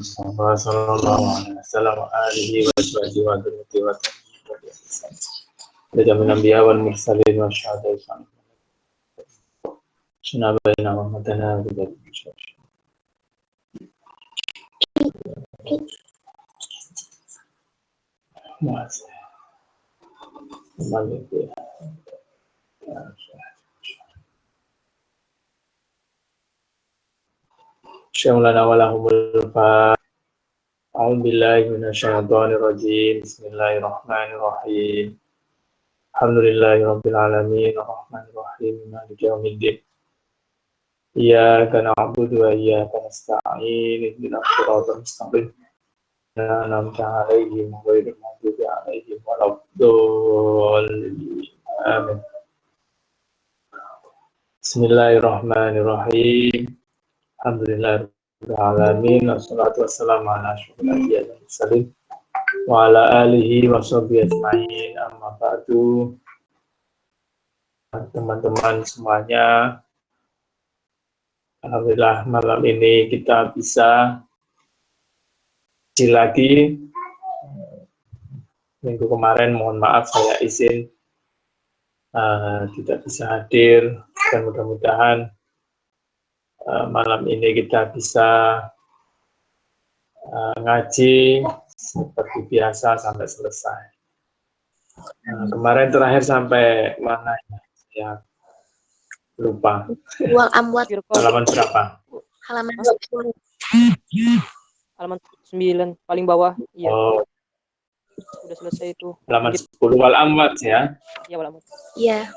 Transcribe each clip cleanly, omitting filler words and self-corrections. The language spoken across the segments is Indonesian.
Sallallahu alaihi wasallam wa alihi wa sahbihi wa sallam. Jamin anbiya wal mursalin wa syuhada. Sunabaina wa madana wa Mas. Malik. Syamlana wa lahumul fa. A'udzu billahi minasyaitonir rajim. Bismillahirrahmanirrahim. Alhamdulillahirabbil alamin, arrahmanir rahim, maliki yaumiddin. Iyyaka na'budu wa iyyaka nasta'in. Ihdinas siratal mustaqim. An'amta 'alaihim ghairil maghdubi 'alaihim waladdallin. Amin. Bismillahirrahmanirrahim. Alhamdulillahirabbil alamin, wassalatu wassalamu ala asyrofil anbiya'i wal mursalin wa ala alihi wa sahbihi ajma'in. Amma ba'du. Teman-teman semuanya, alhamdulillah malam ini kita bisa lagi. Minggu kemarin mohon maaf saya izin tidak bisa hadir, dan mudah-mudahan malam ini kita bisa ngaji seperti biasa sampai selesai. Kemarin terakhir sampai mana ya? Lupa. Wal amwat. Halaman berapa? Halaman 10. Halaman 9 paling bawah. Iya. Oh. Sudah selesai itu. Halaman 10 wal amwat ya. Iya, wal amwat. Iya.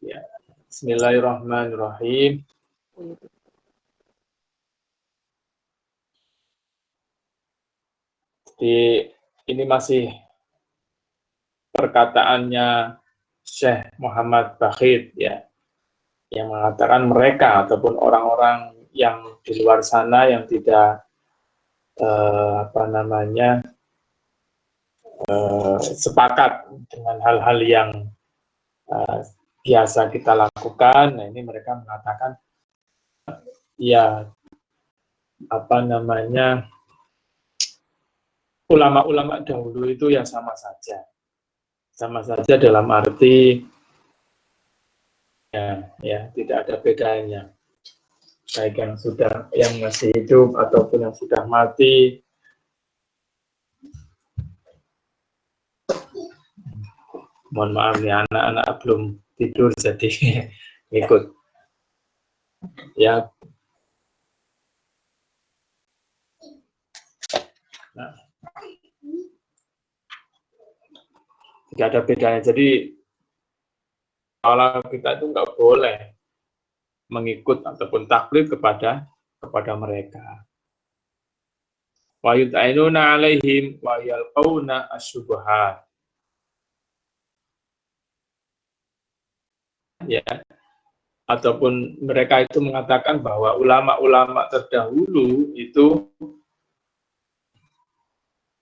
Ya. Bismillahirrahmanirrahim. Jadi ini masih perkataannya Syekh Muhammad Bakhit ya, yang mengatakan mereka ataupun orang-orang yang di luar sana yang tidak sepakat dengan hal-hal yang biasa kita lakukan. Nah, ini mereka mengatakan ya ulama-ulama dahulu itu ya sama saja dalam arti ya tidak ada bedanya, baik yang masih hidup ataupun yang sudah mati. Mohon maaf ya, anak-anak belum tidur jadi ikut ya. Nah, tidak ada bedanya. Jadi kalau kita itu nggak boleh mengikut ataupun taklid kepada mereka. Wa yut'inuna 'alaihim wa yalqauna asyubhat. Ya, ataupun mereka itu mengatakan bahwa ulama-ulama terdahulu itu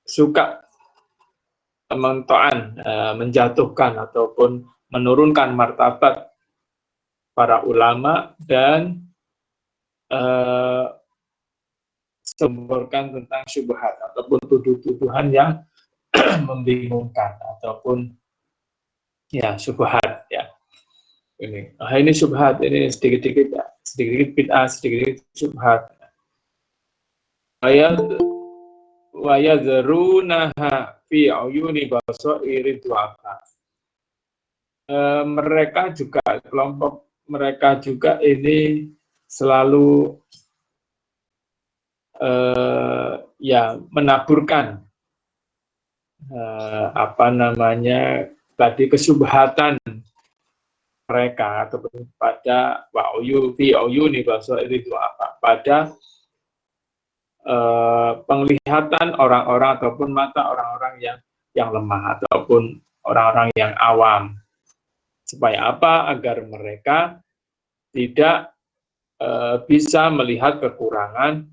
suka menjatuhkan ataupun menurunkan martabat para ulama dan semburkan tentang syubhat ataupun tuduh-tuduhan yang membingungkan ataupun ya syubhat ya. Ini syubhat, ini sedikit-sedikit bid'ah, sedikit-sedikit syubhat. Wa yadrunaha fi uyuni basairi du'afa. Mereka juga, kelompok mereka juga ini selalu menaburkan tadi kesyubhatan mereka ataupun pada pada penglihatan orang-orang ataupun mata orang-orang yang lemah ataupun orang-orang yang awam. Supaya apa? Agar mereka tidak bisa melihat kekurangan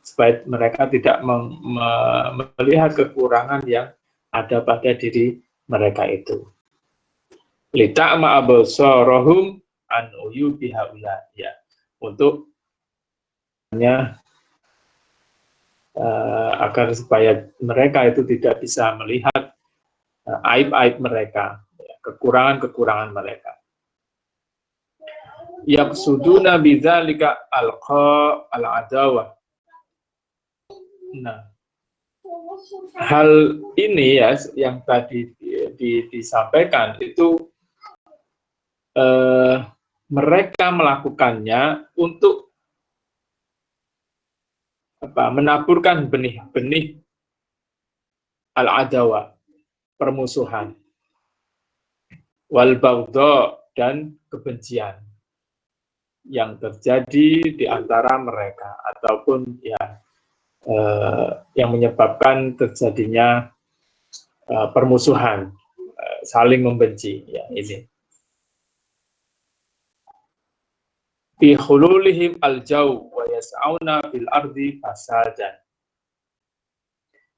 supaya mereka tidak melihat kekurangan yang ada pada diri mereka itu. lita'ma absarahum an uyubi haula, ya, untuk agar supaya mereka itu tidak bisa melihat aib-aib mereka, ya, kekurangan-kekurangan mereka. Yaqsuduna bidzalika alqa al-adawah. Nah, hal ini ya yang tadi disampaikan itu mereka melakukannya untuk menaburkan benih-benih al-adawa, permusuhan, wal baghdha, dan kebencian yang terjadi di antara mereka, ataupun ya yang menyebabkan terjadinya permusuhan, saling membenci, ya ini. Bi khululihim al-jaw wa yas'auna bil ardi fasadan.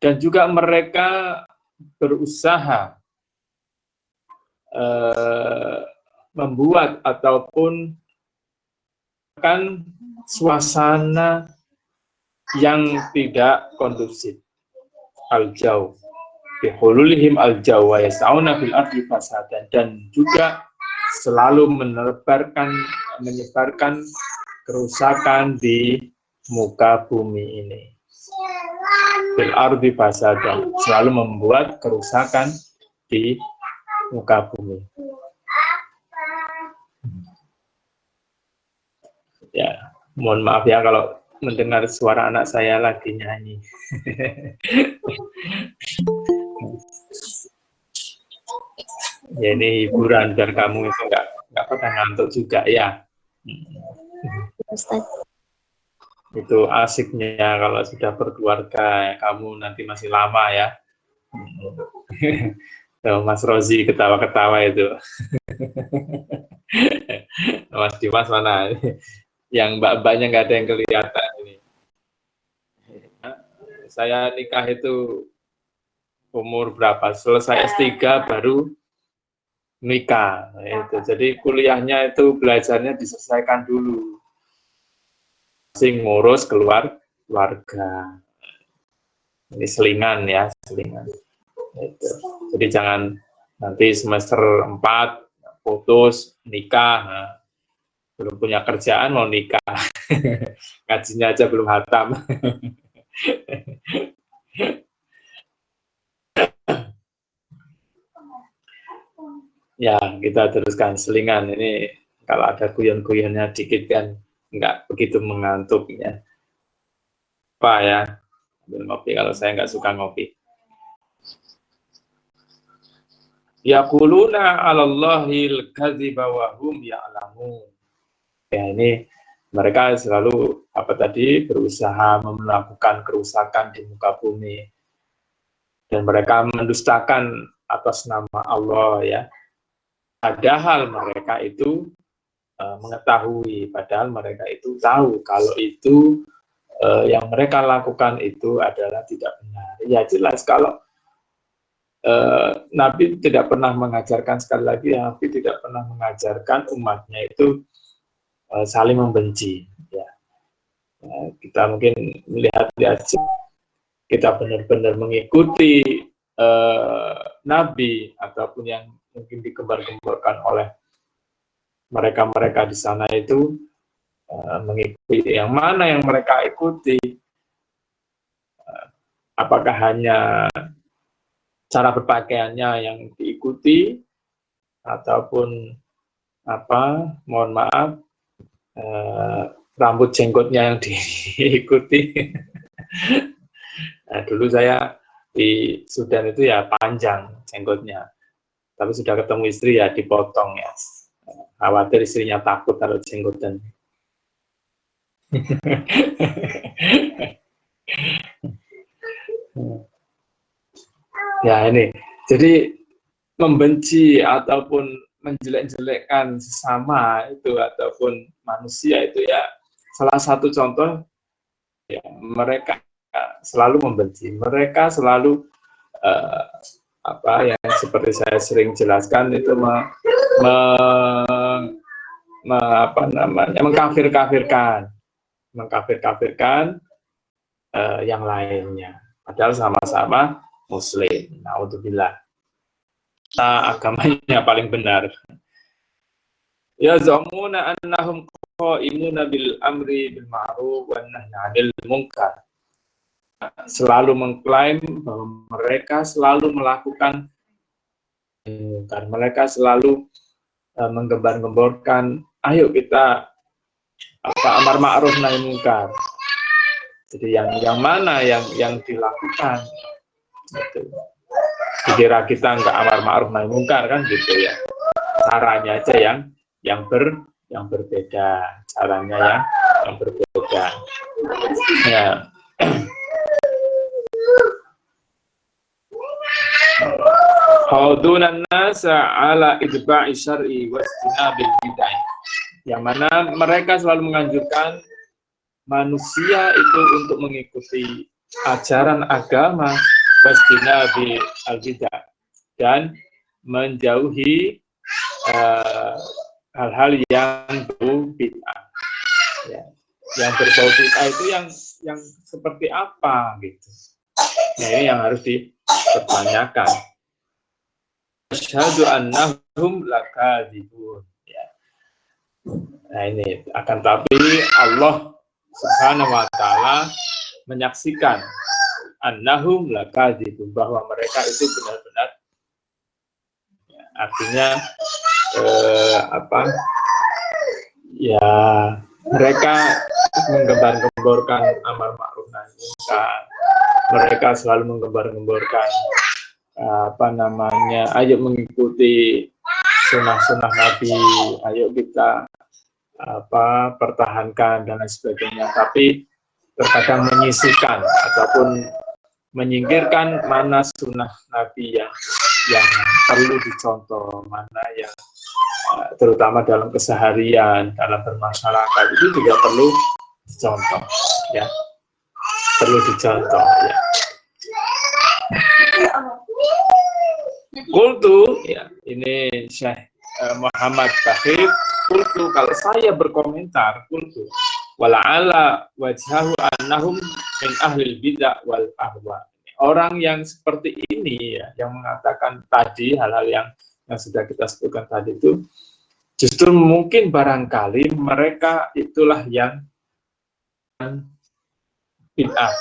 Dan juga mereka berusaha membuat ataupun kan suasana yang tidak kondusif. Al-jaw, bihululihim al-jaw wa yas'auna bil ardi fasadan, dan juga selalu menyebarkan kerusakan di muka bumi ini. Bil ardi fasadan, selalu membuat kerusakan di muka bumi. Ya, mohon maaf ya kalau mendengar suara anak saya lagi nyanyi. Ya, ini hiburan biar kamu itu nggak pada ngantuk juga ya. Ustaz. Itu asiknya kalau sudah berkeluarga, kamu nanti masih lama ya. Mas Rozi ketawa-ketawa itu. Mas Dimas mana? Yang mbak-mbaknya nggak ada yang kelihatan ini. Saya nikah itu umur berapa? Selesai S3 baru nikah. Nah, itu. Jadi kuliahnya itu belajarnya diselesaikan dulu. Masih ngurus keluarga. Ini selingan ya, selingan. Itu. Jadi jangan nanti semester 4 putus, nikah. Nah, belum punya kerjaan mau nikah. Ngajinya aja belum hatam. Ya, kita teruskan selingan. Ini kalau ada guyon-guyonnya dikit kan nggak begitu mengantuk ya. Apa ya? Ambil ngopi kalau saya nggak suka ngopi. Yaquluna 'alallahil kadziba wa hum ya'lamun. Ya, ini mereka selalu berusaha melakukan kerusakan di muka bumi, dan mereka mendustakan atas nama Allah ya. Padahal mereka itu mengetahui, padahal mereka itu tahu kalau itu yang mereka lakukan itu adalah tidak benar. Ya jelas kalau Nabi tidak pernah mengajarkan, sekali lagi Nabi tidak pernah mengajarkan umatnya itu saling membenci. Ya. Kita mungkin melihat kita benar-benar mengikuti Nabi ataupun yang mungkin digembar-gemborkan oleh mereka-mereka di sana itu mengikuti yang mana yang mereka ikuti, apakah hanya cara berpakaiannya yang diikuti ataupun mohon maaf rambut jenggotnya yang diikuti. Nah, dulu saya di Sudan itu ya panjang jenggotnya, tapi sudah ketemu istri ya dipotong ya. Khawatir istrinya takut kalau jenggotan. Ya ini, jadi membenci ataupun menjelek-jelekkan sesama itu ataupun manusia itu ya salah satu contoh ya, mereka selalu membenci, mereka selalu apa yang seperti saya sering jelaskan itu mengkafir-kafirkan yang lainnya. Padahal sama-sama Muslim. Naudzubillah. Agamanya paling benar. Ya zamuna annahum qaimuna bil amri bil ma'ruf wan nahyi 'anil munkar. Selalu mengklaim bahwa mereka selalu melakukan munkar. Mereka selalu menggembar-gemborkan, ayo kita amar ma'ruf nahi munkar. Jadi yang mana yang dilakukan? Gitu. Dikira kita nggak amar ma'ruf nahi munkar kan gitu ya. Caranya aja yang berbeda, caranya yang berbeda. Ya. Haudunan nasa ala idba'i syar'i wastinabil bid'ah. Yang mana mereka selalu menganjurkan manusia itu untuk mengikuti ajaran agama wastinabil al-bid'ah dan menjauhi hal-hal yang berbau bid'ah. Ya. Yang berbau bid'ah itu yang seperti apa gitu. Nah, ini yang harus dipertanyakan. Asyhadu annahum lakadzibun. Ya. Nah, ini akan tapi Allah Subhanahu wa taala menyaksikan annahum lakadzibun, bahwa mereka itu benar-benar ya, artinya ya mereka menggembar-gemborkan amar ma'ruf nahi munkar. Mereka selalu menggembar-gemborkan ayo mengikuti sunnah-sunnah Nabi, ayo kita pertahankan dan lain sebagainya. Tapi terkadang menyisihkan ataupun menyingkirkan mana sunnah Nabi yang perlu dicontoh, mana yang terutama dalam keseharian, dalam bermasyarakat itu juga perlu dicontoh, ya, perlu dicontoh. Ya. Kultu, ya, ini Syekh Muhammad Takhir. Kultu, kalau saya berkomentar, kultu, wala'ala wajhahu annahum min ahlil bid'ah wal ahwa. Orang yang seperti ini, ya, yang mengatakan tadi hal-hal yang sudah kita sebutkan tadi itu, justru mungkin barangkali mereka itulah yang bid'ah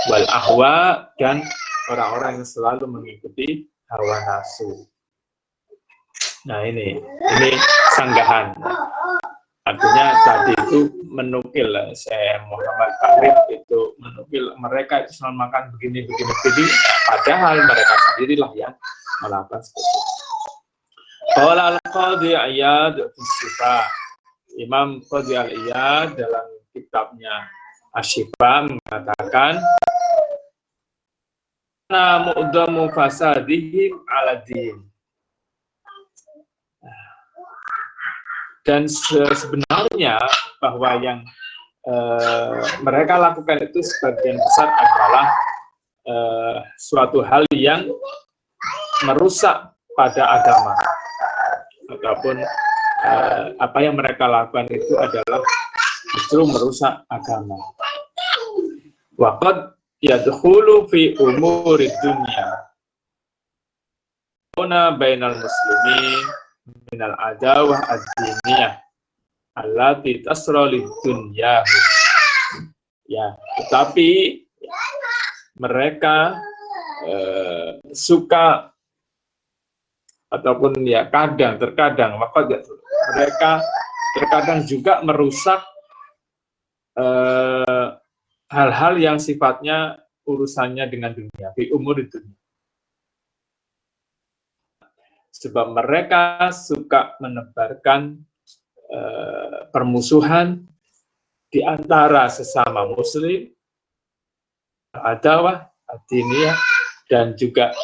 wal ahwa dan orang-orang yang selalu mengikuti hawa nafsu. Nah, ini sanggahan. Artinya tadi itu menukil, saya Muhammad Takrib itu menukil mereka itu selalu makan begini, padahal mereka sendirilah yang melakukan seperti itu. Qala al-Qadhi Iyad fi Syifa. Imam Qadhi al-Iyad dalam kitabnya Asy-Syifa mengatakan mu'damu fasadihim ala din. Dan sebenarnya bahwa yang mereka lakukan itu sebagian besar adalah suatu hal yang merusak pada agama, ataupun apa yang mereka lakukan itu adalah justru merusak agama. Waqad yadkhulu fi umuri dunya bainal muslimin minal adawah ad-diniyah allati tasra lid-dunyahu. Ya, tetapi mereka suka ataupun ya terkadang mereka terkadang juga merusak hal-hal yang sifatnya urusannya dengan dunia, fi umur dunia. Sebab mereka suka menebarkan permusuhan di antara sesama muslim, adawah, ad-diniyah, dan juga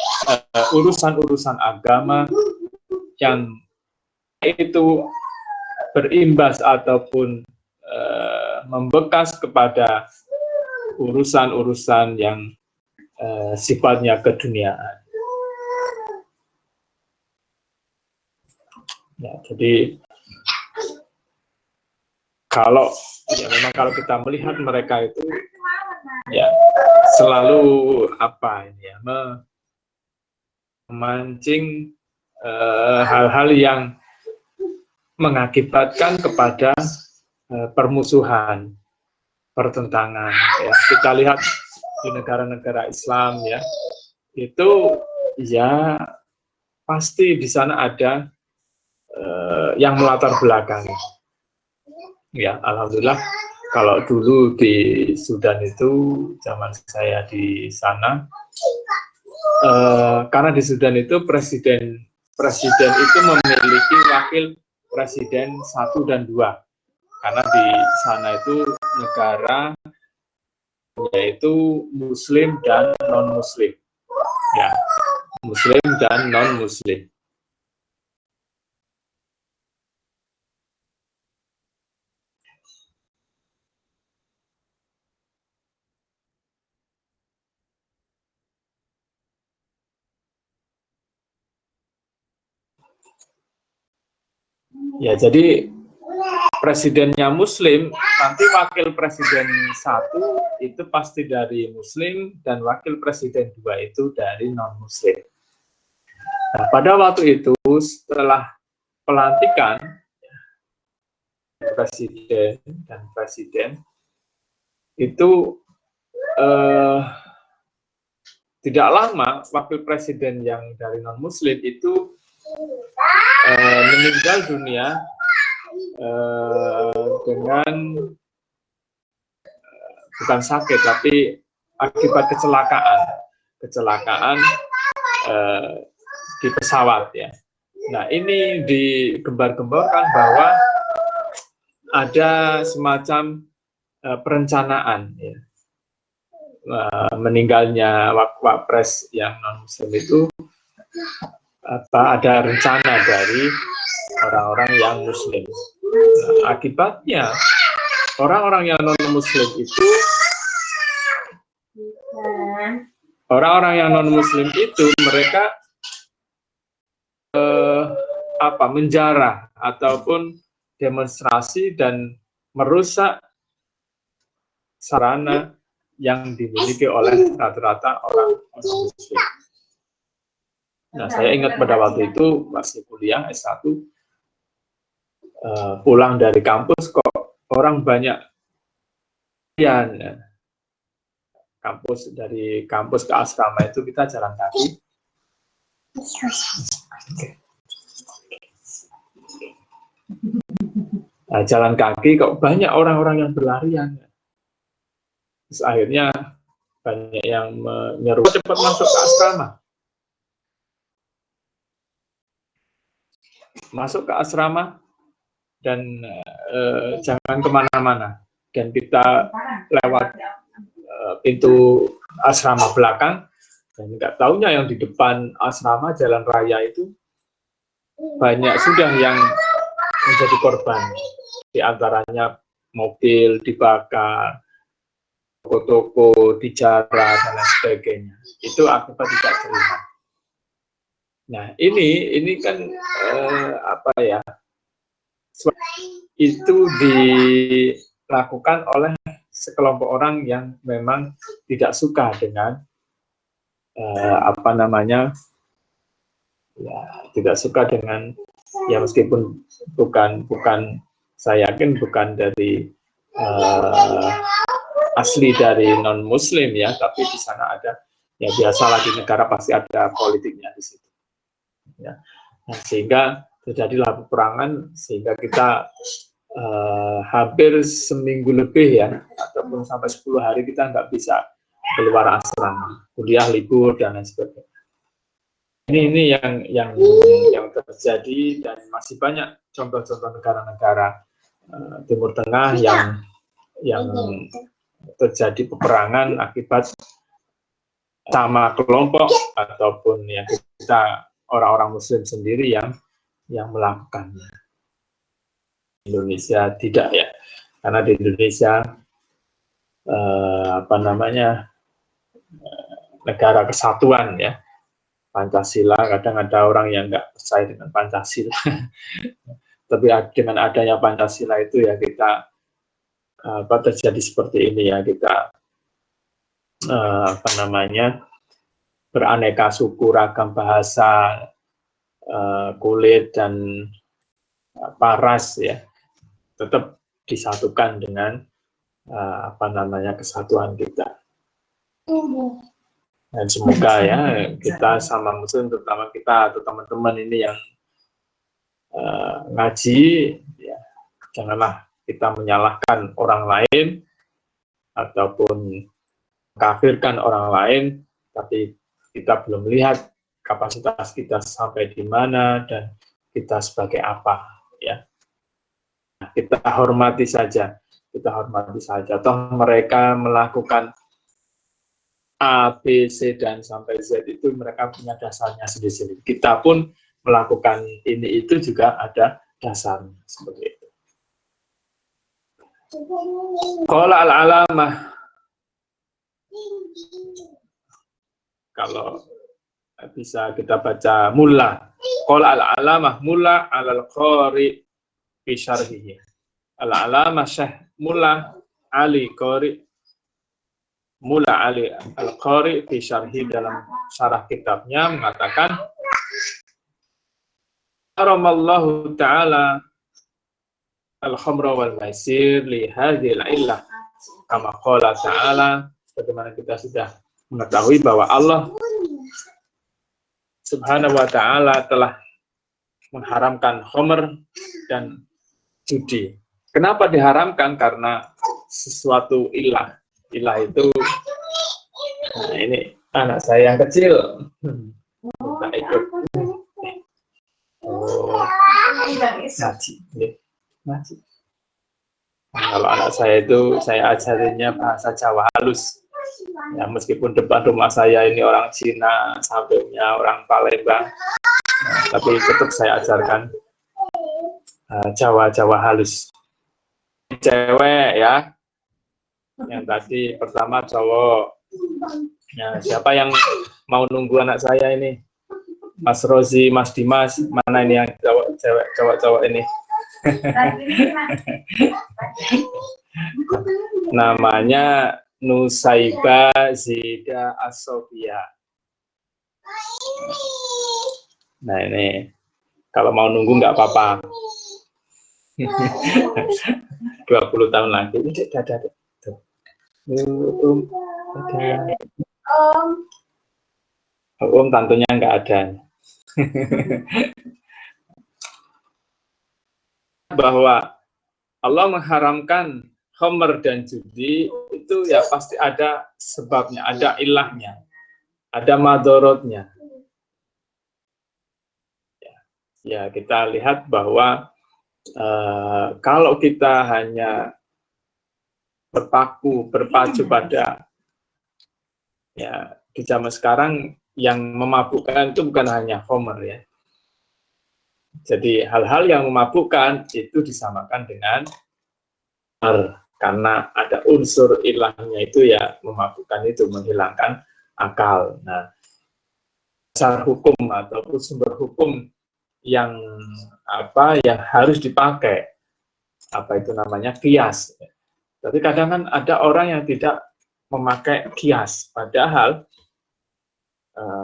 urusan-urusan agama yang itu berimbas ataupun membekas kepada urusan-urusan yang sifatnya keduniaan. Ya, jadi kalau ya memang kalau kita melihat mereka itu ya selalu apa ini ya memancing hal-hal yang mengakibatkan kepada permusuhan, pertentangan. Ya. Kita lihat di negara-negara Islam ya, itu ya pasti di sana ada yang melatar belakangi. Ya, alhamdulillah kalau dulu di Sudan itu zaman saya di sana, karena di Sudan itu presiden itu memiliki wakil presiden 1 dan 2, karena di sana itu negara yaitu Muslim dan non Muslim, ya Muslim dan non Muslim. Ya, jadi presidennya Muslim, nanti wakil presiden 1 itu pasti dari Muslim, dan wakil presiden 2 itu dari non-Muslim. Nah, pada waktu itu, setelah pelantikan presiden dan presiden, itu tidak lama wakil presiden yang dari non-Muslim itu meninggal dunia dengan bukan sakit tapi akibat kecelakaan di pesawat ya. Nah, ini digembar-gemborkan bahwa ada semacam perencanaan ya. Meninggalnya Wapres yang non Muslim itu ada rencana dari orang-orang yang Muslim. Nah, akibatnya orang-orang yang non Muslim itu mereka menjarah ataupun demonstrasi dan merusak sarana yang dimiliki oleh rata-rata orang Muslim. Nah, saya ingat pada waktu itu masih kuliah S1, pulang dari kampus kok orang banyak ya. Dari kampus ke asrama itu kita jalan kaki. Nah, jalan kaki kok banyak orang-orang yang berlarian. Terus akhirnya banyak yang menyeru cepat masuk ke asrama. Masuk ke asrama dan jangan kemana-mana. Dan kita lewat pintu asrama belakang, dan nggak taunya yang di depan asrama jalan raya itu banyak sudah yang menjadi korban. Di antaranya mobil dibakar, toko-toko dijarah dan lain sebagainya. Itu akibat tidak terima. Nah, ini kan itu dilakukan oleh sekelompok orang yang memang tidak suka dengan tidak suka dengan ya, meskipun bukan saya yakin bukan dari asli dari non Muslim ya, tapi di sana ada ya, biasalah di negara pasti ada politiknya di situ ya. Nah, sehingga terjadilah peperangan sehingga kita hampir seminggu lebih ya, ataupun sampai 10 hari kita nggak bisa keluar asrama, kuliah libur dan lain sebagainya. Ini yang terjadi, dan masih banyak contoh-contoh negara-negara Timur Tengah yang terjadi peperangan akibat sama kelompok ataupun yang kita orang-orang Muslim sendiri yang melakukannya. Indonesia tidak ya, karena di Indonesia negara kesatuan ya, Pancasila. Kadang ada orang yang nggak percaya dengan Pancasila. Tapi dengan adanya Pancasila itu ya kita terjadi seperti ini ya, kita beraneka suku, ragam bahasa, kulit dan paras ya, tetap disatukan dengan kesatuan kita. Dan semoga ya kita sama Muslim, terutama kita atau teman-teman ini yang ngaji, ya, janganlah kita menyalahkan orang lain ataupun mengkafirkan orang lain, tapi kita belum melihat kapasitas kita sampai di mana dan kita sebagai apa, ya. Kita hormati saja, Toh mereka melakukan A, B, C, dan sampai Z itu mereka punya dasarnya sendiri-sendiri. Kita pun melakukan ini itu juga ada dasarnya, seperti itu. Qala al-alamah, kalau bisa kita baca mulla. Qala al-alamah mulla al-qari fi syarhihi. Al-alamah Syekh Mulla Ali Qari, Mulla Ali Al-Qari fi syarhi, dalam syarah kitabnya mengatakan, haramallahu ta'ala al-khamra wal maisir li hadhil illah, kama qala ta'ala, bagaimana kita sudah mengetahui bahwa Allah Subhanahu wa ta'ala telah mengharamkan khamr dan judi. Kenapa diharamkan? Karena sesuatu ilah. Ilah itu, nah ini anak saya yang kecil, tak ikut. Ngaji. Nah, kalau anak saya itu, saya ajarinya bahasa Jawa halus. Ya, meskipun depan rumah saya ini orang Cina, sampingnya orang Palembang, tapi tetap saya ajarkan Jawa halus. Cewek ya, yang tadi pertama cowok. Ya, siapa yang mau nunggu anak saya ini? Mas Rozi, Mas Dimas, mana ini yang cowok ini? Namanya Nusaiba Zida Asofia. Nah ini, kalau mau nunggu nggak apa-apa. 20 tahun lagi. Tentunya nggak ada. Bahwa Allah mengharamkan khamr dan judi itu ya pasti ada sebabnya, ada ilahnya, ada madorotnya. Ya kita lihat bahwa kalau kita hanya berpacu pada, ya di zaman sekarang yang memabukkan itu bukan hanya khamr ya. Jadi hal-hal yang memabukkan itu disamakan dengan karena ada unsur ilahnya itu ya, memabukkan itu, menghilangkan akal. Nah, dasar hukum ataupun sumber hukum yang harus dipakai, itu namanya qiyas. Tapi kadang kan ada orang yang tidak memakai qiyas, padahal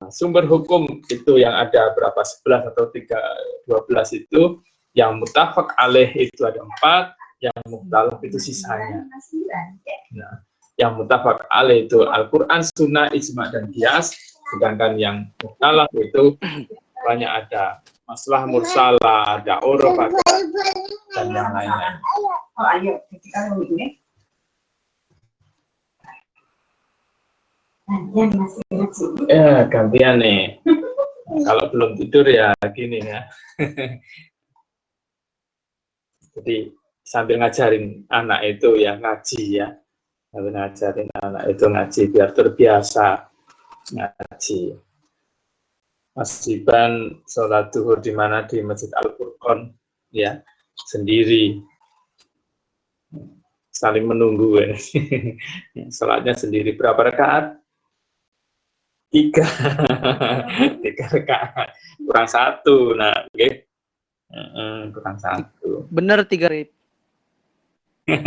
sumber hukum itu yang ada berapa, 11 atau 12 itu, yang muttafaq alaih itu ada 4, yang mukhtalaf itu sisanya. Nah, yang muttafaq alaih itu Al-Quran, Sunnah, Ijma, dan Qiyas, sedangkan yang mukhtalaf itu banyak, ada masalah mursalah, ada uruf, dan yang lain-lain. Gantian nih. Kalau belum tidur ya gini ya. Jadi sambil ngajarin anak itu ya ngaji ya. Sambil ngajarin anak itu ngaji biar terbiasa ngaji. Mas Iban sholat zuhur di mana? Di Masjid Al-Furqon ya, sendiri. Saling menunggu. Sholatnya sendiri. Berapa rakaat? 3 3 rakaat kurang 1. Nah, oke. Kurang 1. Bener 3 Rip.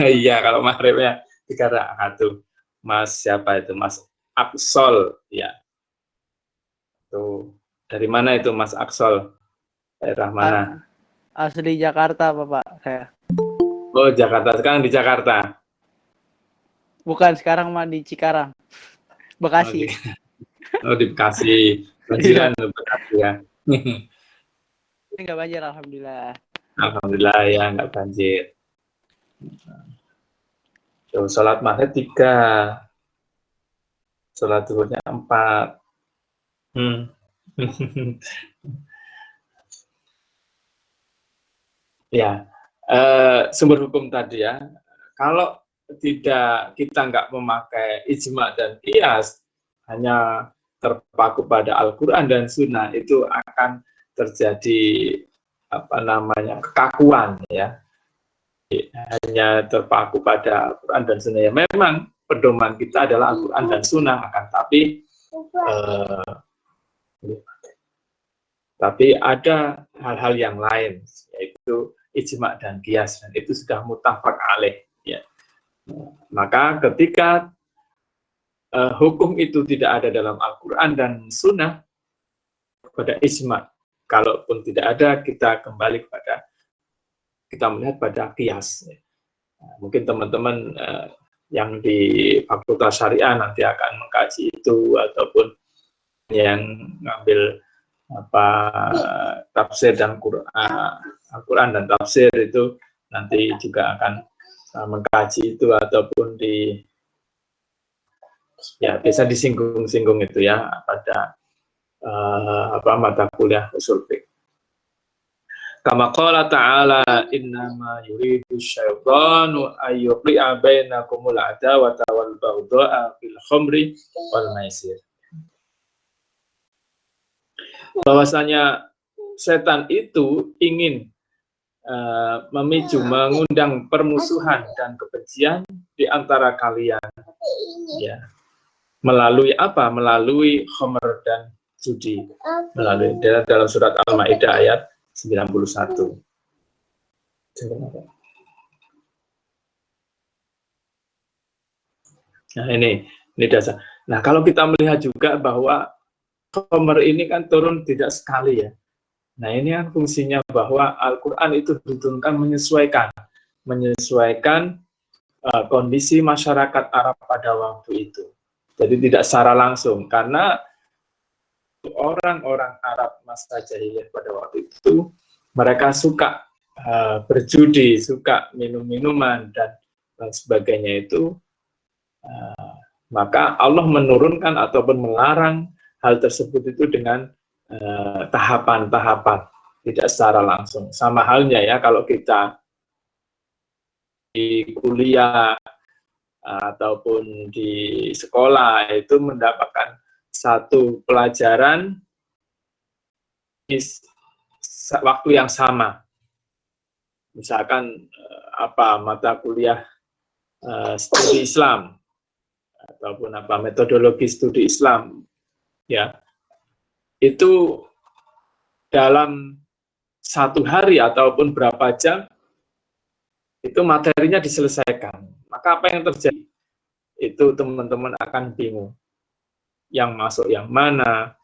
Iya, kalau maghribnya 3 rakaat tuh. Mas siapa itu? Mas Aksol, ya. Tuh. Dari mana itu Mas Aksol? Daerah mana? Asli Jakarta, Bapak saya. Oh, Jakarta. Sekarang di Jakarta. Bukan, sekarang mah di Cikarang. Bekasi. Oh, di Bekasi. Banjiran Bekasi ya. Ini enggak banjir, alhamdulillah. Alhamdulillah ya, nggak banjir. Tuh, sholat maghrib 3. Sholat zuhurnya 4. Ya, sumber hukum tadi ya. Kalau tidak, kita nggak memakai ijma dan qiyas, hanya terpaku pada Al-Quran dan Sunnah, itu akan terjadi kekakuan ya. Hanya terpaku pada Al-Quran dan Sunnah. Ya, memang pedoman kita adalah Al-Quran dan Sunnah, akan tapi ada hal-hal yang lain, yaitu ijma dan qiyas, dan itu sudah muttafaq alaih. Ya. Maka ketika hukum itu tidak ada dalam Al-Quran dan Sunnah, pada ijma. Kalaupun tidak ada, kita kembali kita melihat pada qiyas. Mungkin teman-teman yang di Fakultas Syariah nanti akan mengkaji itu, ataupun yang ngambil tafsir dan Al-Quran dan tafsir itu nanti juga akan mengkaji itu, ataupun bisa disinggung-singgung itu ya pada mata kuliah usul fiqh. Kama qala ta'ala innama yuridu syaitanu ayyuqi'a bainakumul adawata wal baghdha'a fil khamri wal maisir. Bahwasanya setan itu ingin mengundang permusuhan dan kebencian di antara kalian, ya. Melalui apa? Melalui khamr dan judi. Melalui dalam surat Al-Maidah ayat 91. Nah, ini dasar. Nah, kalau kita melihat juga bahwa khamr ini kan turun tidak sekali ya. Nah, ini kan fungsinya bahwa Al-Quran itu diturunkan menyesuaikan kondisi masyarakat Arab pada waktu itu. Jadi tidak secara langsung, karena orang-orang Arab masa jahiliyah pada waktu itu, mereka suka berjudi, suka minum-minuman, dan sebagainya itu. Maka Allah menurunkan ataupun melarang hal tersebut itu dengan tahapan-tahapan, tidak secara langsung. Sama halnya ya kalau kita di kuliah ataupun di sekolah itu mendapatkan satu pelajaran di waktu yang sama. Misalkan mata kuliah studi Islam ataupun metodologi studi Islam, ya, itu dalam 1 hari ataupun berapa jam itu materinya diselesaikan. Maka apa yang terjadi? Itu teman-teman akan bingung. Yang masuk yang mana,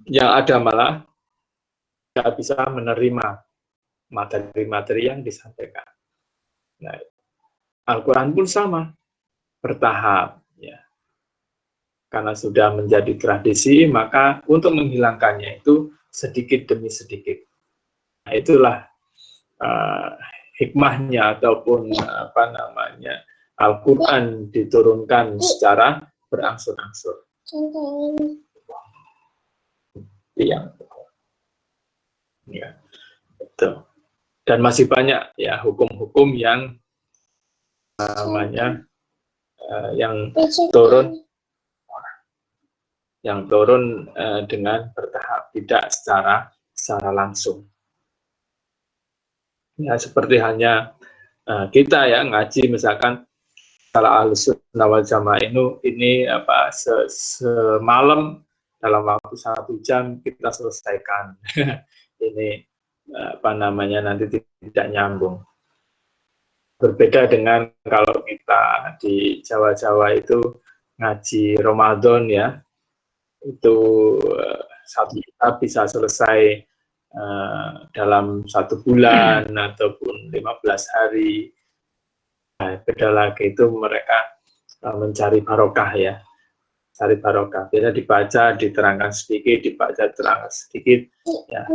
yang ada malah tidak bisa menerima materi-materi yang disampaikan. Nah, Al-Quran pun sama, bertahap. Ya. Karena sudah menjadi tradisi, maka untuk menghilangkannya itu sedikit demi sedikit. Nah, itulah hikmahnya ataupun Al-Quran diturunkan secara berangsur-angsur. Ya, betul. Dan masih banyak ya hukum-hukum yang yang turun dengan bertahap, tidak secara langsung. Ya, seperti hanya kita ya ngaji, misalkan kalau Ahlus Sunnah wal Jamaah ini semalam dalam waktu 1 jam kita selesaikan. Ini nanti tidak nyambung. Berbeda dengan kalau kita di Jawa-Jawa itu ngaji Ramadan ya, itu satu kitab bisa selesai dalam 1 bulan ataupun 15 hari. Nah, beda lagi itu mereka mencari barokah ya, cari barokah. Biasa dibaca, diterangkan sedikit, dibaca, terangkan sedikit. Ya.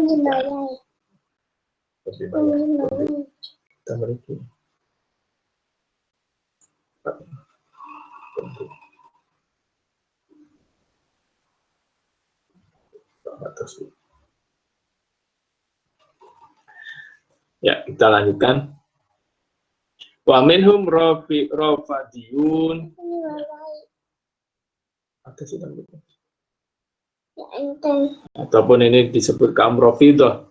Ya, kita lanjutkan. Wa minhum rafadiyun. Ataupun ini disebut kaum Rafidah.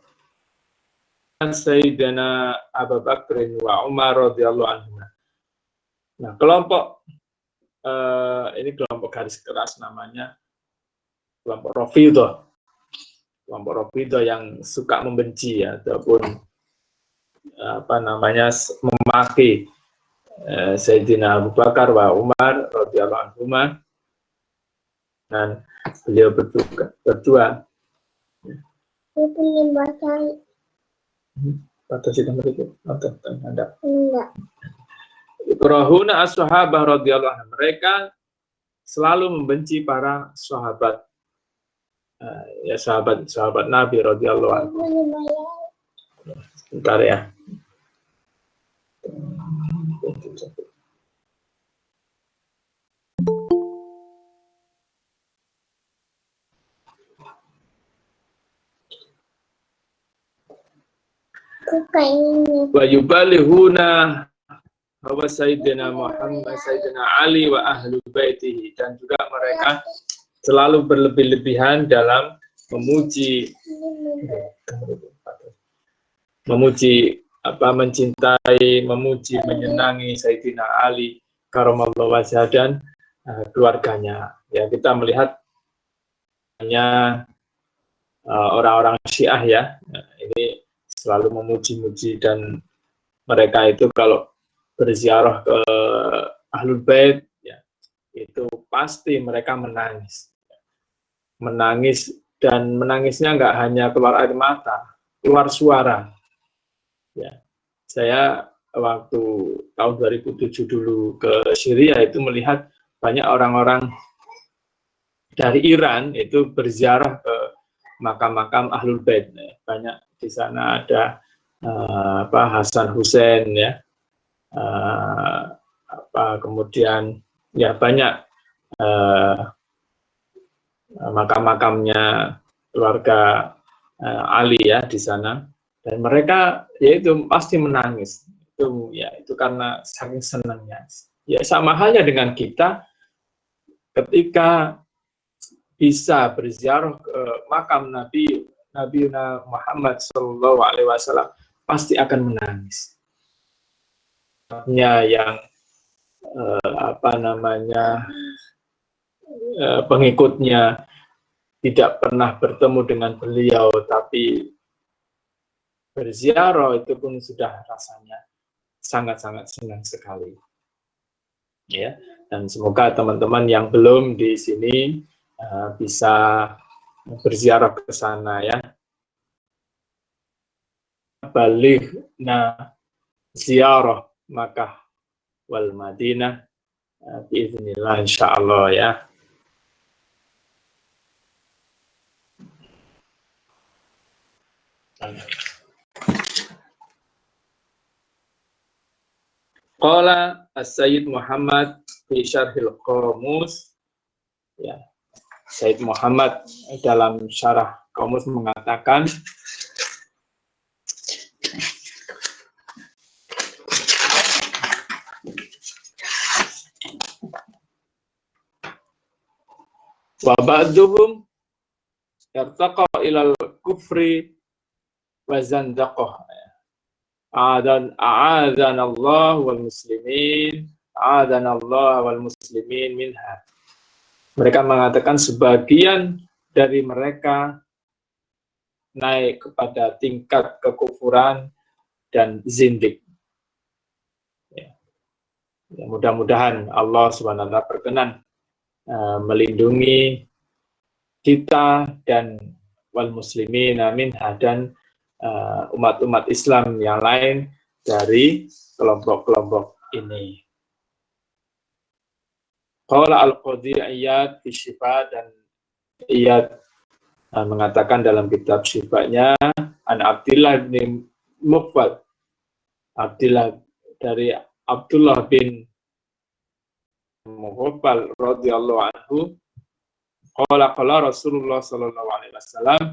Sayyidina Abu Bakr wa Umar radhiyallahu anhu. Nah, kelompok ini kelompok garis keras namanya kelompok Rafidah. Kelompok Rafidah yang suka membenci ya, ataupun memaki Sayyidina Abu Bakar wa Umar radhiyallahu anhuma, dan beliau berdua Ikrahuna as-sahabah radhiyallahu anhum, mereka selalu membenci para sahabat, ya sahabat Nabi radhiyallahu anhum. Bentar ya. Wa yubalihuna bahwa Sayyidina Muhammad, Sayyidina Ali wa ahlu baitihi, dan juga mereka selalu berlebih-lebihan dalam memuji, mencintai, memuji, menyenangi Sayyidina Ali karamallahu wajhah dan keluarganya. Ya, kita melihat hanya orang-orang Syiah ya, ini selalu memuji-muji, dan mereka itu kalau berziarah ke Ahlul Bait ya, itu pasti mereka menangis. Menangis, dan menangisnya nggak hanya keluar air mata, keluar suara. Ya. Saya waktu tahun 2007 dulu ke Syria itu melihat banyak orang-orang dari Iran itu berziarah ke makam-makam Ahlul Bait. Banyak di sana ada Hasan Hussein ya, kemudian ya banyak makam-makamnya keluarga Ali ya di sana, dan mereka yaitu pasti menangis. Itu karena saking senangnya. Ya sama halnya dengan kita ketika bisa berziarah ke makam Nabi Muhammad SAW, pasti akan menangis. Yang pengikutnya tidak pernah bertemu dengan beliau, tapi berziarah itu pun sudah rasanya sangat-sangat senang sekali. Ya, dan semoga teman-teman yang belum di sini bisa berziarah ke sana ya. Balighna ziarah Makkah wal Madinah biiznillah insyaallah ya. Qala As-Sayyid Muhammad fi Syarhil Qamus, ya, Sayyid Muhammad dalam syarah Qamus mengatakan, wa ba'duhum yartaqa ilal kufri wa zandaqah. A'adhanallah wal muslimin, a'adhanallah wal muslimin minha. Mereka mengatakan sebagian dari mereka naik kepada tingkat kekufuran dan zindik. Ya. Mudah-mudahan Allah SWT berkenan melindungi kita dan wal muslimin minha dan umat-umat Islam yang lain dari kelompok-kelompok ini. Qala al-Qadhi Iyad fi Syifa, dan Iyad mengatakan dalam kitab Syifanya, an Abdillah bin Muqbal, dari Abdullah bin Muqbal radhiyallahu anhu, qala Rasulullah sallallahu alaihi wasallam,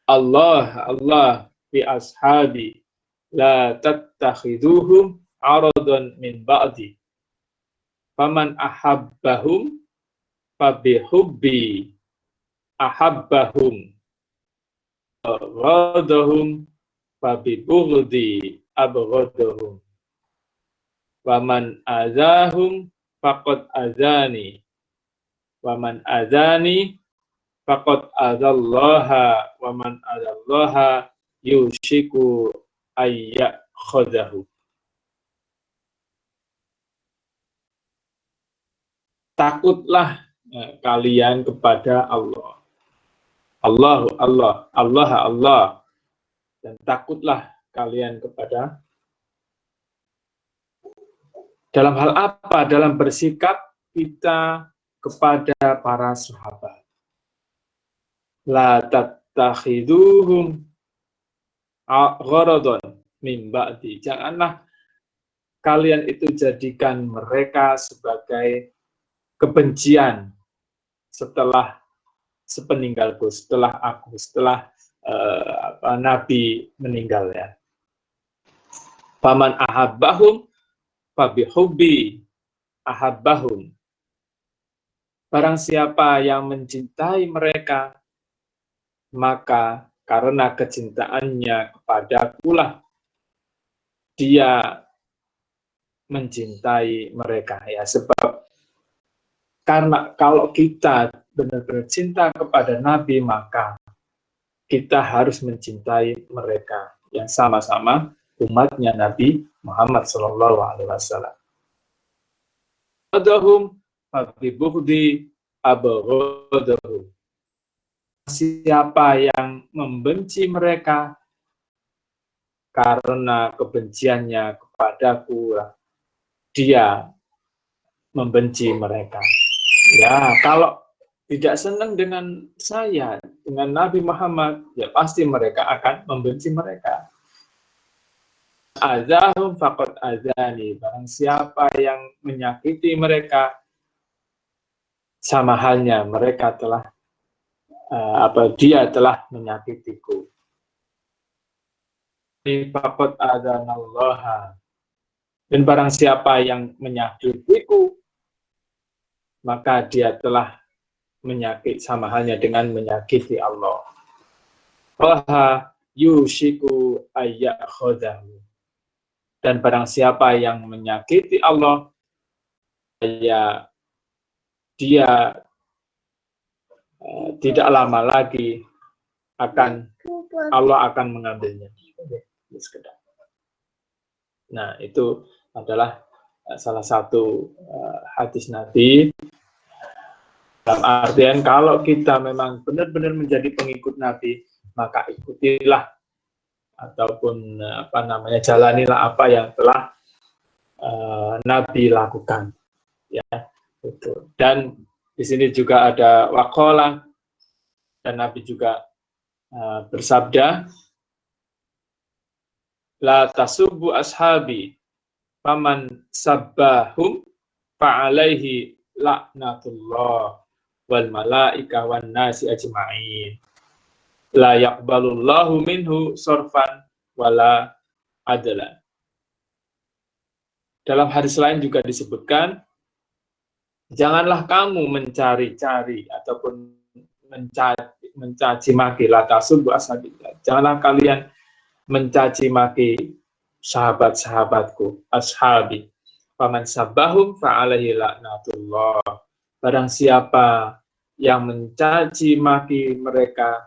Allah fi ashabi la tattakhiduhum aradan min ba'di, faman ahabbahum fabihubbi ahabbahum, ghadahum fabibughdi abghadahum, waman azahum faqad azani, waman azani faqad azallaha, waman azallaha yushiku ayyakhadahu. Takutlah kalian kepada Allah. Allah, dan takutlah kalian kepada, dalam hal apa? Dalam bersikap kita kepada para sahabat. La tattakhiduhum gharadan min ba'di. Janganlah kalian itu jadikan mereka sebagai kebencian setelah sepeninggalku, setelah aku, setelah Nabi meninggal, ya. Faman ahabbahum fabihubbi ahabbahum. Barang siapa yang mencintai mereka, maka karena kecintaannya kepadakulah dia mencintai mereka, ya. Sebab karena kalau kita benar-benar cinta kepada Nabi, maka kita harus mencintai mereka yang sama-sama umatnya Nabi Muhammad SAW. Adahum fabibughdi abghadahum. Siapa yang membenci mereka karena kebenciannya kepadaku, dia membenci mereka. Ya, kalau tidak senang dengan saya, dengan Nabi Muhammad, ya pasti mereka akan membenci mereka. Azahum faqad azani. Barang siapa yang menyakiti mereka, sama halnya mereka telah dia telah menyakitiku. Faqad adzanallaha. Dan barang siapa yang menyakitiku, maka dia telah menyakiti, sama halnya dengan menyakiti Allah. Faha yushiku ayyakhadahu. Dan barang siapa yang menyakiti Allah, ya dia tidak lama lagi Allah akan mengambilnya. Nah, itu adalah salah satu hadis Nabi. Dalam artian kalau kita memang benar-benar menjadi pengikut Nabi, maka ikutilah ataupun jalanilah apa yang telah Nabi lakukan, ya. Itu. Dan di sini juga ada waqala, dan Nabi juga bersabda, la tasubbu ashabi faman sabbahum fa'alaihi laknatullah wal malaika wan nasi ajma'in, la yaqbalullahu minhu sorfan wala adlan. Dalam hadis lain juga disebutkan, janganlah kamu mencari-cari ataupun mencaci maki, la tasubbu ashabi, janganlah kalian mencaci maki sahabat-sahabatku, ashabi. Faman sabbahum fa'alaihi laknatullah. Barang siapa yang mencaci maki mereka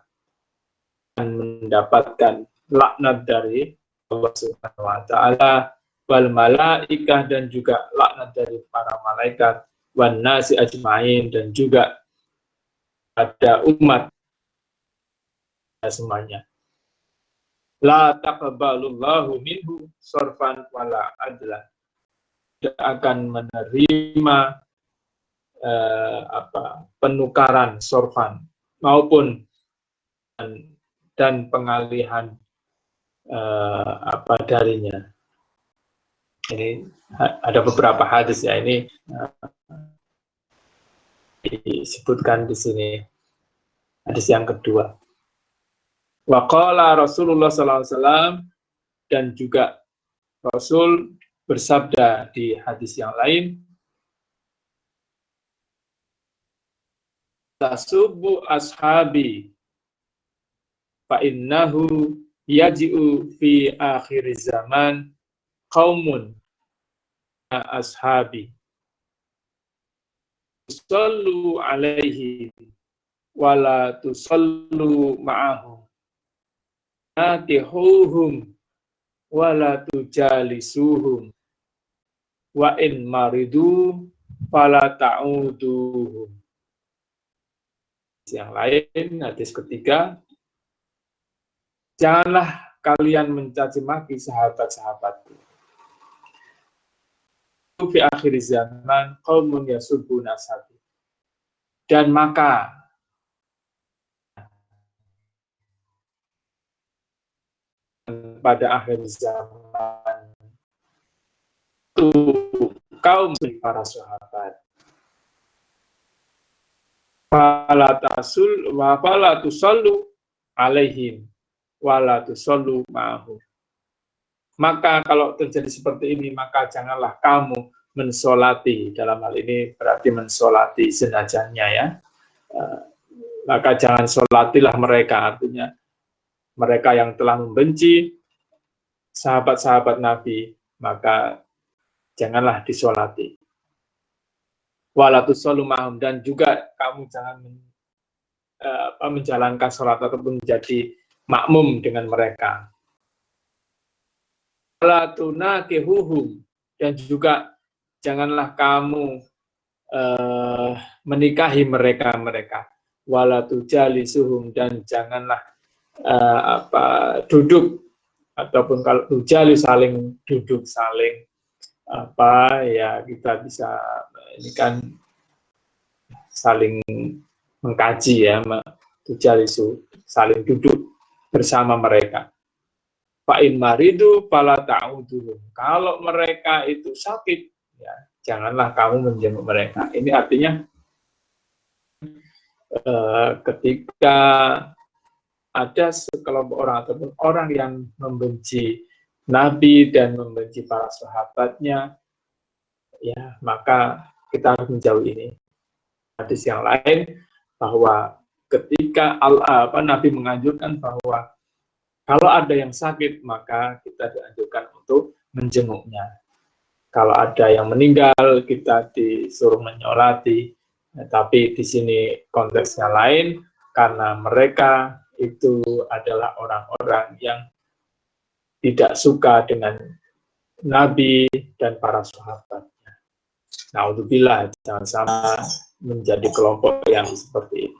dan mendapatkan laknat dari Allah Subhanahu wa taala wal malaikah, dan juga laknat dari para malaikat, wan nasi ajmain, dan juga ada umat semuanya. La taqabbalullahu minhu sorfan wala adla. Tidak akan menerima penukaran sorfan maupun dan pengalihan darinya. Ini ada beberapa hadis ya, ini disebutkan di sini. Hadis yang kedua. Wa qala Rasulullah sallallahu alaihi wasallam, dan juga Rasul bersabda di hadis yang lain, tasubbu ashabi fa innahu yaji'u fi akhir zaman qaumun ashabi tusallu alaihi wala tusallu ma'ahum natihuhum wala tujalisuhum wa in maridu fala ta'uduhum. Yang lain, hadis ketiga, janganlah kalian mencaci maki sahabat-sahabatku. Fi akhir zaman qaumun yasubbuna ashabi. Dan maka pada akhir zaman itu kaum para sahabat. Fala tusallu alaihim wala tusallu ma'ahum. Maka kalau terjadi seperti ini, maka janganlah kamu mensolati, dalam hal ini berarti mensolati jenazahnya ya. Maka jangan solatilah mereka, artinya mereka yang telah membenci sahabat-sahabat Nabi, maka janganlah disolati. Wala tusallu ma'ahum, dan juga kamu jangan menjalankan sholat ataupun menjadi makmum dengan mereka. Wala tunakihuhum, dan juga janganlah kamu menikahi mereka. Wala tujalisuhum, dan janganlah duduk, ataupun kalau tujali saling duduk, saling kita bisa ini kan saling mengkaji ya, tujalisu, saling duduk bersama mereka. Fa'in maridu fala ta'uduhum. Kalau mereka itu sakit, ya janganlah kamu menjenguk mereka. Ini artinya ketika ada sekelompok orang ataupun orang yang membenci Nabi dan membenci para sahabatnya, ya maka kita harus menjauh ini. Hadis yang lain bahwa ketika Nabi menganjurkan bahwa kalau ada yang sakit, maka kita dianjurkan untuk menjenguknya. Kalau ada yang meninggal, kita disuruh menyolati. Tapi di sini konteksnya lain, karena mereka itu adalah orang-orang yang tidak suka dengan Nabi dan para sahabatnya. Naudzubillah, jangan sampai menjadi kelompok yang seperti ini.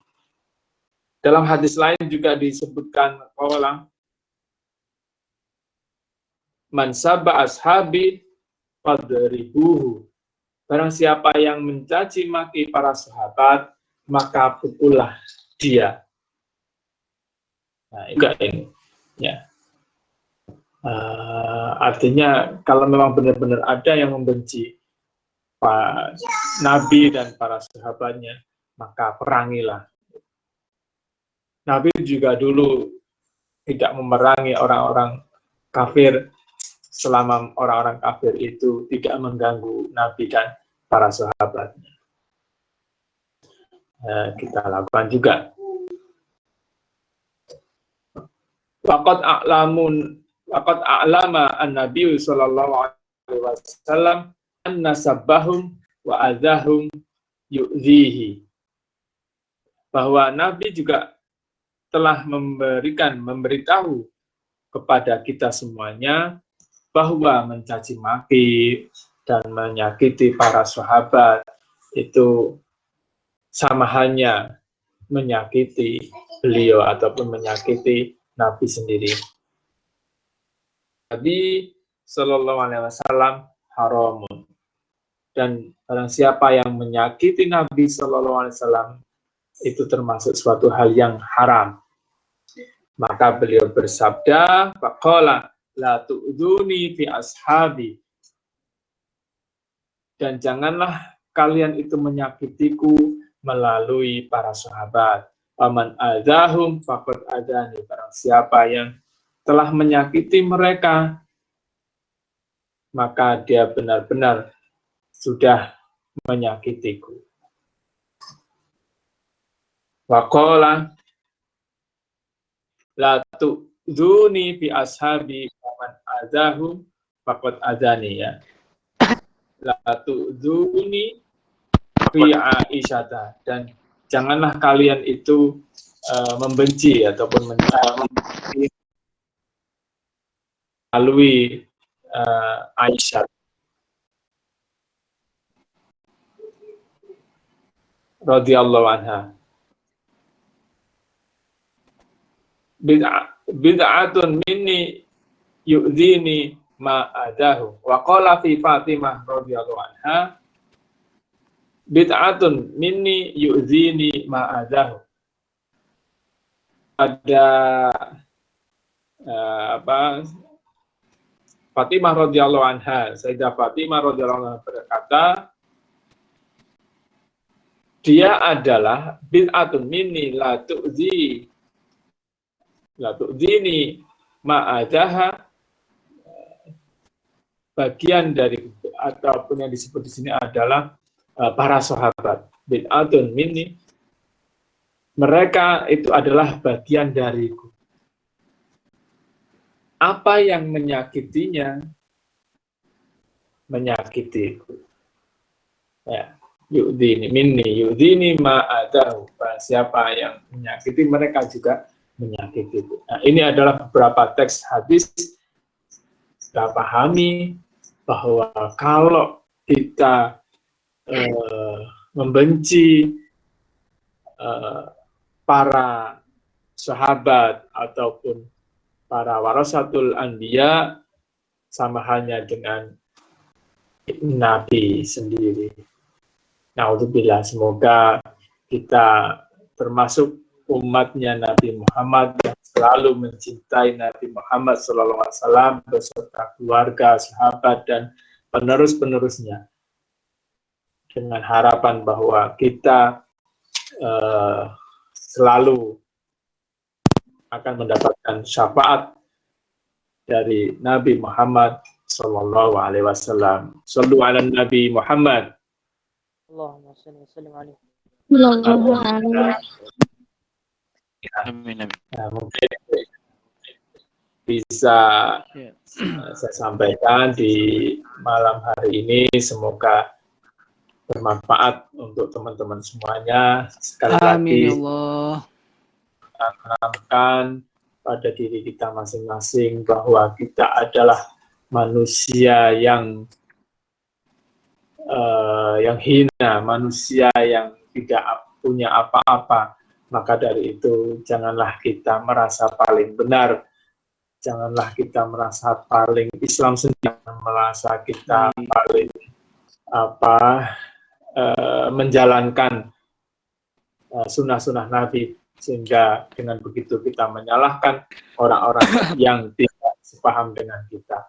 Dalam hadis lain juga disebutkan qala man sabba ashabi fadribuhu. Barang siapa yang mencaci maki para sahabat, maka pukullah dia. Nah, ini ya. Artinya kalau memang benar-benar ada yang membenci Pak Nabi dan para sahabatnya, maka perangilah. Nabi juga dulu tidak memerangi orang-orang kafir selama orang-orang kafir itu tidak mengganggu Nabi dan para sahabatnya. Kita lakukan juga. Waqad a'lama an-nabiy sallallahu alaihi wasallam anna sabbahum wa adzahum yu'dhihi. bahwa Nabi juga telah memberitahu kepada kita semuanya bahwa mencaci maki dan menyakiti para sahabat itu sama halnya menyakiti beliau ataupun menyakiti Nabi sendiri. Nabi Shallallahu Alaihi Wasallam haramun, dan barang siapa yang menyakiti Nabi Shallallahu Alaihi Wasallam itu termasuk suatu hal yang haram. Maka beliau bersabda, faqala la tu'duni fi ashabi, dan janganlah kalian itu menyakitiku melalui para sahabat. Faman adzahum faqad adzani, barang siapa yang telah menyakiti mereka, maka dia benar-benar sudah menyakitiku. Waqala la tu'duni fi ashabi faman adzahum faqad adzani, ya. La tu'duni fi Aisyata, dan janganlah kalian itu membenci ataupun menyakiti melalui Aisyah radhiyallahu anha. Bid'atun minni yu'dini ma adahu. Wa qala fi Fatimah radhiyallahu anha, bid'atun minni yu'dini ma adahu. Ada Fatimah radhiyallahu anha, Sayyidah Fatimah radhiyallahu anha berkata, dia adalah bid'atun minni la tu'dini ma'adaha, bagian dari ataupun yang disebut di sini adalah para sahabat. Bid'atun minni, mereka itu adalah bagian dariku. Apa yang menyakitinya, menyakitiku. Ya, yu'dini minni, yu'dini ma'adahu. Siapa yang menyakiti mereka juga menyakitiku. Nah, ini adalah beberapa teks hadis kita pahami bahwa kalau kita membenci para sahabat ataupun para warasatul anbiya, sama halnya dengan Nabi sendiri. Na'udzubillah, semoga kita termasuk umatnya Nabi Muhammad yang selalu mencintai Nabi Muhammad SAW beserta keluarga, sahabat, dan penerus-penerusnya, dengan harapan bahwa kita selalu akan mendapatkan syafaat dari Nabi Muhammad Sallallahu Alaihi Wasallam. Sallu ala Nabi Muhammad. Allahumma salli wa sallim alaihi. Nah, mungkin bisa saya sampaikan di malam hari ini, semoga bermanfaat untuk teman-teman semuanya. Sekali lagi, menanamkan pada diri kita masing-masing bahwa kita adalah manusia yang hina, manusia yang tidak punya apa-apa. Maka dari itu janganlah kita merasa paling benar, janganlah kita merasa paling Islam sendiri, merasa kita paling menjalankan sunnah-sunnah Nabi, sehingga dengan begitu kita menyalahkan orang-orang yang tidak sepaham dengan kita.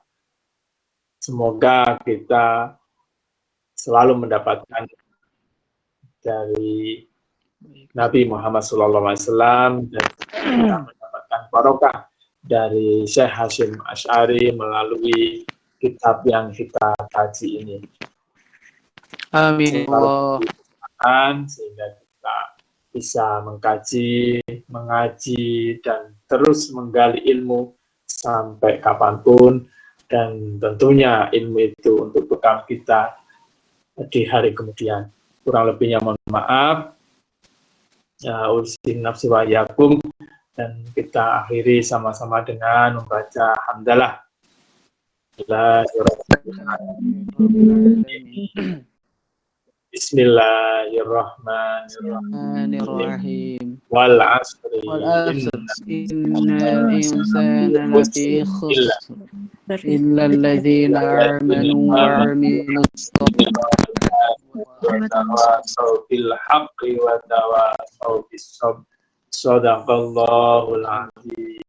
Semoga kita selalu mendapatkan dari Nabi Muhammad SAW, dan kita mendapatkan barokah dari Syekh Hasyim Asy'ari melalui kitab yang kita kaji ini. Amin. Sehingga kita bisa mengkaji, mengaji, dan terus menggali ilmu sampai kapanpun, dan tentunya ilmu itu untuk bekal kita di hari kemudian. Kurang lebihnya mohon maaf. Usin nafsi wa yakum, dan kita akhiri sama-sama dengan membaca hamdalah. Bismillahirrahmanirrahim. Wal asri innal insana lafi khusr illa alladhina amanu wa amilus tawasaw bil haqqi wa tawasaw bis sabr. Shadaqallahul azim.